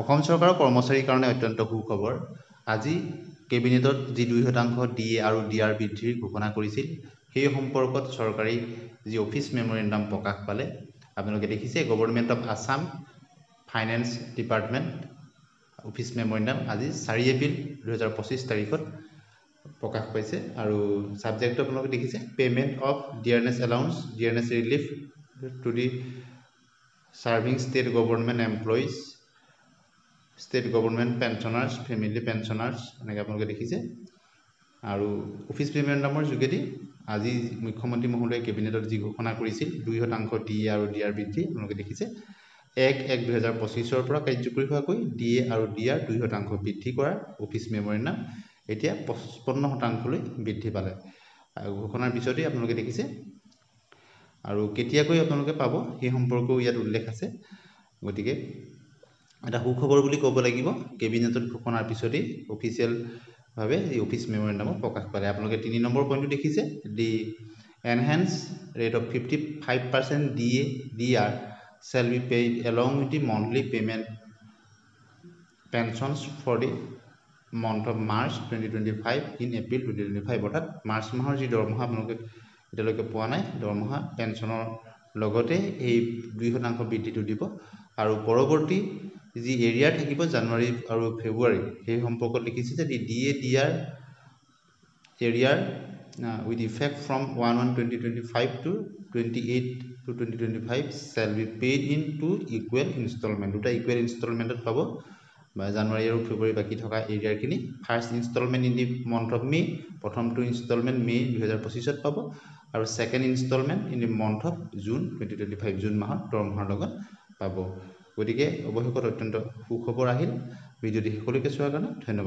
অসম চৰকাৰৰ কৰ্মচাৰীৰ কাৰণে অত্যন্ত সুখবৰ। আজি কেবিনেটত যি 2% ডিএ আৰু ডিআৰ বৃদ্ধিৰ ঘোষণা কৰিছিল, সেই সম্পৰ্কত চৰকাৰী যি অফিচ মেমৰেণ্ডাম প্ৰকাশ পালে। আপোনালোকে দেখিছে government of Assam finance department office memorandum আজি 4 এপ্ৰিল 2025 তাৰিখত প্ৰকাশ পাইছে। আৰু ছাবজেক্টটো আপোনালোকে দেখিছে payment of dearness allowance dearness relief to the serving state government employees state government pensioners family pensioners এনেকৈ আপোনালোকে দেখিছে। আৰু অফিচ মেমৰেণ্ডামৰ যোগেদি আজি মুখ্যমন্ত্ৰী মহোদয়ে কেবিনেটত যি ঘোষণা কৰিছিল 2% ডিএ আৰু ডিআৰ বৃদ্ধি আপোনালোকে দেখিছে 1/1/2025 পৰা কাৰ্যকৰী হোৱাকৈ ডিএ আৰু ডিআৰ 2% বৃদ্ধি কৰা অফিচ মেমৰেণ্ডাম এতিয়া 55%লৈ বৃদ্ধি পালে। ঘোষণাৰ পিছতেই আপোনালোকে দেখিছে আৰু কেতিয়াকৈ আপোনালোকে পাব সেই সম্পৰ্কেও ইয়াত উল্লেখ আছে। গতিকে এটা সুখবৰ বুলি ক'ব লাগিব, কেবিনেটত ঘোষণাৰ পিছতেই অফিচিয়েলভাৱে এই অফিচ মেমৰেণ্ডামত প্ৰকাশ পালে। আপোনালোকে 3 নম্বৰ পইণ্টটো দেখিছে the enhance rate of 55% DA DR shall be paid along with the monthly payment pensions for the month of March 2025 in April 2025 অৰ্থাৎ মাৰ্চ মাহৰ যি দৰমহা আপোনালোকে এতিয়ালৈকে পোৱা নাই, দৰমহা পেঞ্চনৰ লগতে এই 2% বৃদ্ধিটো দিব। আৰু পৰৱৰ্তী যি এৰিয়াৰ থাকিব জানুৱাৰী আৰু ফেব্ৰুৱাৰী সেই সম্পৰ্কত লিখিছে যে ডিএ ডিআৰ এৰিয়াৰ with effect from 1/1/2025 to 28/2/2025 shall be paid in 2 equal installment। দুটা ইকুৱেল ইনষ্টলমেণ্টত পাব বা জানুৱাৰী আৰু ফেব্ৰুৱাৰী বাকী থকা এৰিয়াৰখিনি। First installment in the month of May, প্ৰথমটো ইনষ্টলমেণ্ট মে 2025 পাব আৰু second installment in the month of June 2025 জুন মাহত দৰমহাৰ লগত পাব। গতিকে অৱশেষত অত্যন্ত সুখবৰ আহিল। ভিডিঅ'টি শেষলৈকে চোৱাৰ কাৰণে ধন্যবাদ।